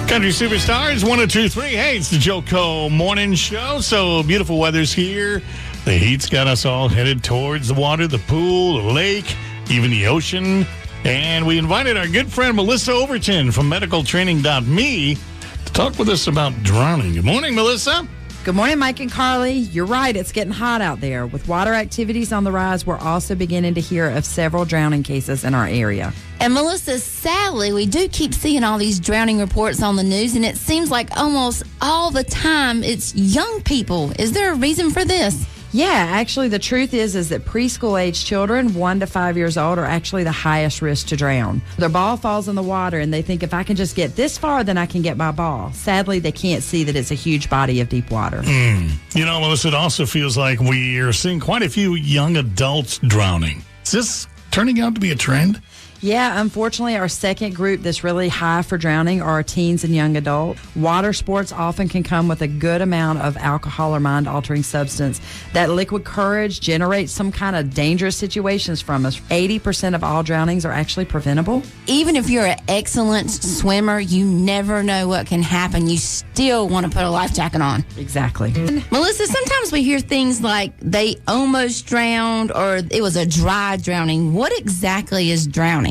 Country Superstars, 102.3. Hey, it's the Joe Co. Morning Show. So beautiful weather's here. The heat's got us all headed towards the water, the pool, the lake, even the ocean. And we invited our good friend Melissa Overton from medicaltraining.me to talk with us about drowning. Good morning, Melissa. Good morning, Mike and Carly. You're right, it's getting hot out there. With water activities on the rise, we're also beginning to hear of several drowning cases in our area. And Melissa, sadly, we do keep seeing all these drowning reports on the news, and it seems like almost all the time it's young people. Is there a reason for this? Yeah, actually, the truth is that preschool-age children, 1 to 5 years old, are actually the highest risk to drown. Their ball falls in the water, and they think, if I can just get this far, then I can get my ball. Sadly, they can't see that it's a huge body of deep water. You know, Melissa, it also feels like we are seeing quite a few young adults drowning. Is this turning out to be a trend? Yeah, unfortunately, our second group that's really high for drowning are teens and young adult. Water sports often can come with a good amount of alcohol or mind-altering substance. That liquid courage generates some kind of dangerous situations from us. 80% of all drownings are actually preventable. Even if you're an excellent swimmer, you never know what can happen. You still want to put a life jacket on. Exactly. Melissa, sometimes we hear things like they almost drowned or it was a dry drowning. What exactly is drowning?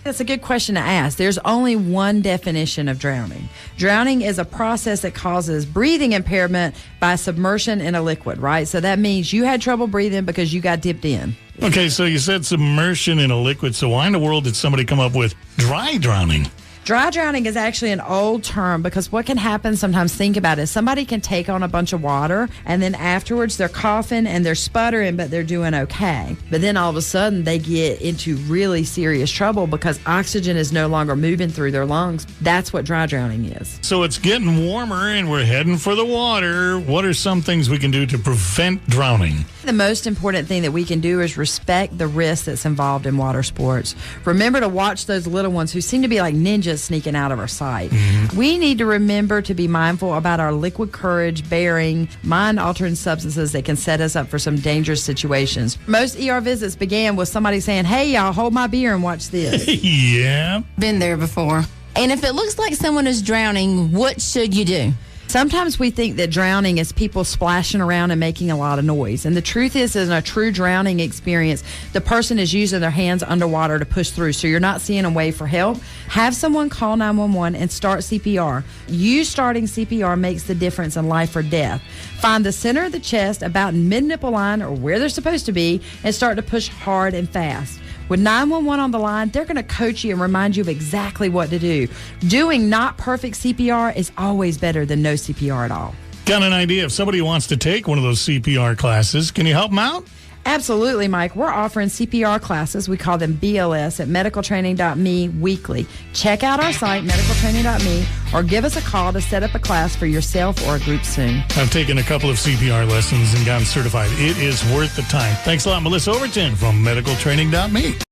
That's a good question to ask. There's only one definition of drowning. Drowning is a process that causes breathing impairment by submersion in a liquid, right? So that means you had trouble breathing because you got dipped in. Okay, so you said submersion in a liquid. So why in the world did somebody come up with dry drowning? Dry drowning is actually an old term because what can happen sometimes, think about it, somebody can take on a bunch of water and then afterwards they're coughing and they're sputtering, but they're doing okay. But then all of a sudden they get into really serious trouble because oxygen is no longer moving through their lungs. That's what dry drowning is. So it's getting warmer and we're heading for the water. What are some things we can do to prevent drowning? The most important thing that we can do is respect the risk that's involved in water sports. Remember to watch those little ones who seem to be like ninjas sneaking out of our sight. We need to remember to be mindful about our liquid courage bearing mind-altering substances that can set us up for some dangerous situations. Most ER visits began with somebody saying, "Hey, y'all, hold my beer and watch this." Yeah. Been there before. And if it looks like someone is drowning, what should you do? Sometimes we think that drowning is people splashing around and making a lot of noise. And the truth is, in a true drowning experience, the person is using their hands underwater to push through. So you're not seeing a way for help. Have someone call 911 and start CPR. You starting CPR makes the difference in life or death. Find the center of the chest about in mid-nipple line or where they're supposed to be and start to push hard and fast. With 911 on the line, they're going to coach you and remind you of exactly what to do. Doing not perfect CPR is always better than no CPR at all. Got an idea? If somebody wants to take one of those CPR classes, can you help them out? Absolutely, Mike. We're offering CPR classes. We call them BLS at medicaltraining.me weekly. Check out our site, medicaltraining.me, or give us a call to set up a class for yourself or a group soon. I've taken a couple of CPR lessons and gotten certified. It is worth the time. Thanks a lot, Melissa Overton from medicaltraining.me.